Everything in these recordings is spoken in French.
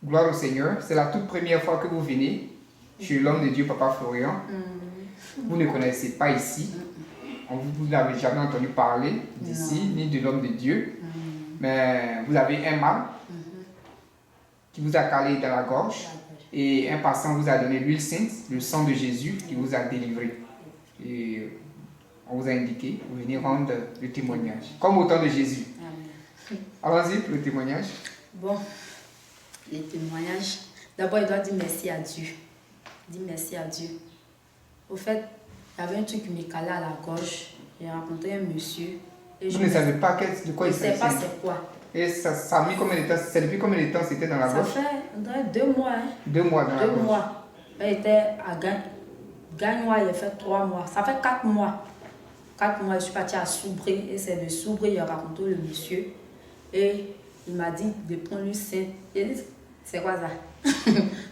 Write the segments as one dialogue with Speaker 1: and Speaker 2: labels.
Speaker 1: Gloire au Seigneur. C'est la toute première fois que vous venez chez l'homme de Dieu, Papa Florian. Vous ne connaissez pas ici. Vous n'avez jamais entendu parler d'ici, ni de l'homme de Dieu. Mais vous avez un mal qui vous a calé dans la gorge. Et un passant vous a donné l'huile sainte, le sang de Jésus qui vous a délivré. Et on vous a indiqué, vous venez rendre le témoignage. Comme au temps de Jésus. Allons-y pour le témoignage.
Speaker 2: Bon, le témoignage. D'abord, il doit dire merci à Dieu. Dis merci à Dieu. Au fait, il y avait un truc qui me calait à la gorge. J'ai rencontré un monsieur. Et
Speaker 1: vous ne savez pas de quoi il s'agit?
Speaker 2: Je ne sais pas c'est quoi.
Speaker 1: Et ça a mis combien de temps? C'est depuis combien de temps c'était dans la gorge?
Speaker 2: Ça fait 2 mois. Hein.
Speaker 1: 2 mois dans la gorge.
Speaker 2: 2 mois. Il était à Gagnois, il a fait 3 mois. Ça fait 4 mois. 4 mois, je suis partie à Soubré. Et c'est de Soubré, il a rencontré le monsieur. Et il m'a dit de prendre le sein. J'ai dit, c'est quoi ça?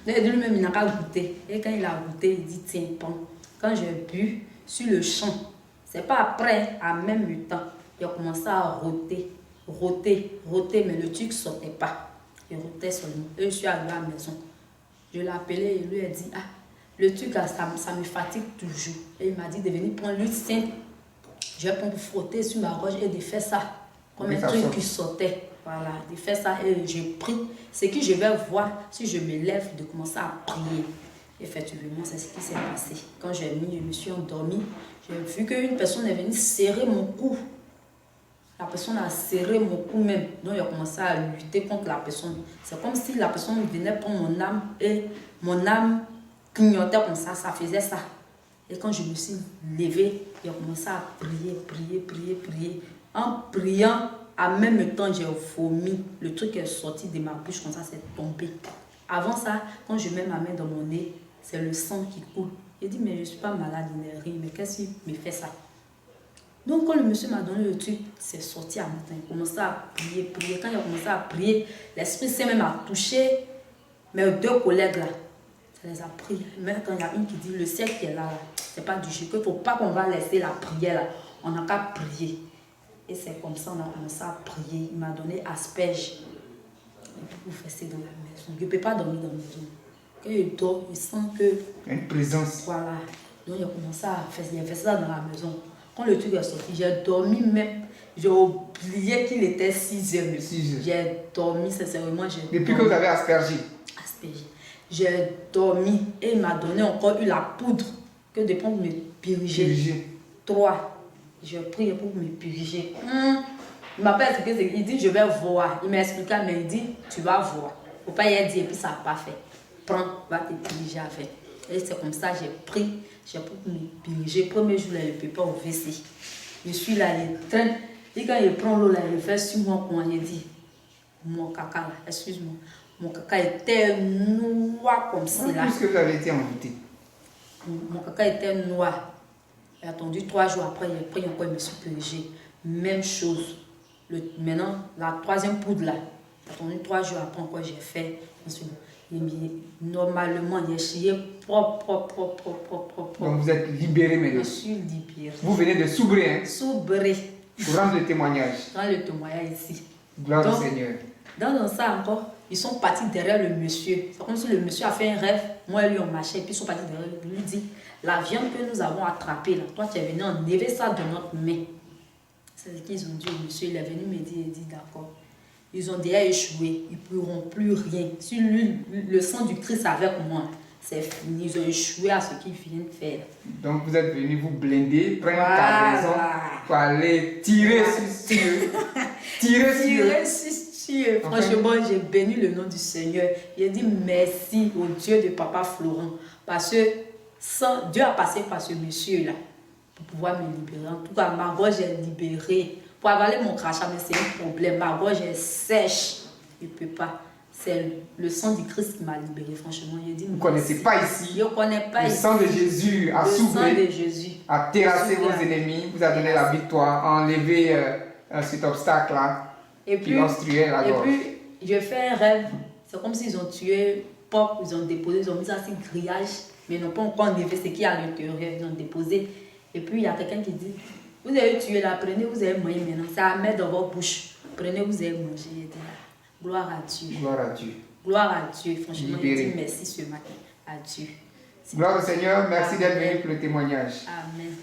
Speaker 2: Lui-même, il n'a pas goûté. Et quand il a goûté, il dit, tiens, bon. Quand j'ai bu sur le champ, c'est pas après, en même temps, il a commencé à rôter, mais le truc ne sortait pas. Il rôtait seulement. Et je suis arrivée à la maison. Je l'ai appelé et lui ai dit, ah, le truc, ça me fatigue toujours. Et il m'a dit de venir prendre l'huile sainte. Je vais prendre pour frotter sur ma gorge et de faire ça. Comme un truc qui sortait. Voilà, de faire ça et j'ai pris. Ce que je vais voir, si je me lève, de commencer à prier. Effectivement, c'est ce qui s'est passé. Quand je me suis endormie, j'ai vu qu'une personne est venue serrer mon cou. La personne a serré mon cou même. Donc, il a commencé à lutter contre la personne. C'est comme si la personne venait prendre mon âme et mon âme clignotait comme ça. Ça faisait ça. Et quand je me suis levée, il a commencé à prier. En priant, en même temps, j'ai vomi. Le truc est sorti de ma bouche comme ça, c'est tombé. Avant ça, quand je mets ma main dans mon nez, c'est le sang qui coule. Il dit, mais je ne suis pas malade, il n'est rien. Mais qu'est-ce qui me fait ça? Donc, quand le monsieur m'a donné le truc, c'est sorti à matin. Il a commencé à prier. Quand il a commencé à prier, l'Esprit Saint même a touché mes 2 collègues là. Ça les a pris. Même quand il y a une qui dit, le ciel qui est là, c'est pas du jeu. Il ne faut pas qu'on va laisser la prière là. On n'a qu'à prier. Et c'est comme ça qu'on a commencé à prier. Il m'a donné asperge. Et puis vous restez dans la maison. Je ne peux pas dormir dans la maison. Quand je dors, je sens que...
Speaker 1: Il y a une présence.
Speaker 2: Voilà. Donc il a commencé à faire ça dans la maison. Quand le truc est sorti, j'ai dormi même. J'ai oublié qu'il était 6 heures. J'ai dormi, sincèrement.
Speaker 1: Depuis que vous avez aspergé?
Speaker 2: Aspergé. J'ai dormi et il m'a donné encore eu la poudre que de prendre me purger. 3. J'ai pris pour me purger. Il m'a pas expliqué, il dit je vais voir. Il m'a expliqué, mais il dit tu vas voir. Il ne faut pas y aller dire et puis ça n'a pas fait. Prends, va te purger avec. Et c'est comme ça j'ai pris, j'ai pour me purger. Premier jour, là, il ne peut pas au WC. Je suis là, il traîne. Et quand il prend l'eau, là, il fait sur moi, comment il dit mon caca, là, excuse-moi. Mon caca était noir comme ça.
Speaker 1: Puisque vous avez été envoûté.
Speaker 2: Mon caca était noir. J'ai attendu 3 jours après, il a pris encore, il me suis purgé. Même chose. Maintenant, la 3e poudre là, j'ai attendu 3 jours après encore, j'ai fait. Normalement, il est chié propre.
Speaker 1: Donc vous êtes libéré maintenant.
Speaker 2: Je suis libéré.
Speaker 1: Vous venez de Soubré, hein?
Speaker 2: Soubré.
Speaker 1: Pour rendre le témoignage.
Speaker 2: Dans le témoignage ici.
Speaker 1: Gloire au Seigneur.
Speaker 2: Dans ça encore, ils sont partis derrière le monsieur. C'est comme si le monsieur a fait un rêve. Moi et lui, on marchait. Et puis ils sont partis derrière lui. Il lui dit, la viande que nous avons attrapée, là, toi, tu es venu enlever ça de notre main. C'est ce qu'ils ont dit au monsieur. Il est venu me dire, il dit, d'accord. Ils ont déjà échoué. Ils ne pourront plus rien. Si le sang du Christ avec moi, c'est fini. Ils ont échoué à ce qu'ils viennent faire.
Speaker 1: Donc vous êtes venu vous blinder, prendre ta raison pour aller tirer sur eux.
Speaker 2: Tirer sur eux. Franchement, j'ai béni le nom du Seigneur. J'ai dit merci au Dieu de Papa Florent. Parce que Dieu a passé par ce monsieur-là pour pouvoir me libérer. En tout cas, ma gorge est libérée. Pour avaler mon crachat, mais c'est un problème. Ma gorge est sèche. Je ne peux pas. C'est le sang du Christ qui m'a libéré. Franchement, il dit.
Speaker 1: Vous ne connaissez pas ici.
Speaker 2: Je ne connais pas
Speaker 1: ici. Le sang de Jésus a soulevé, a terrassé vos ennemis, vous a donné la victoire, a enlevé cet obstacle-là qui obstruait la gorge.
Speaker 2: Et puis, je fais un rêve. C'est comme s'ils ont tué Pop, ils ont déposé, ils ont mis ça sur le grillage, mais ils n'ont pas encore enlevé ce qui est à l'intérieur. Ils ont déposé. Et puis, il y a quelqu'un qui dit, vous avez tué là, prenez, vous avez mangé maintenant. Ça à mettre dans votre bouche. Prenez, vous avez mangé. Gloire à Dieu.
Speaker 1: Gloire à Dieu.
Speaker 2: Gloire à Dieu. Franchement, je
Speaker 1: Libéré.
Speaker 2: dis merci ce matin à Dieu.
Speaker 1: Gloire au Seigneur, merci d'être venu pour le témoignage.
Speaker 2: Amen.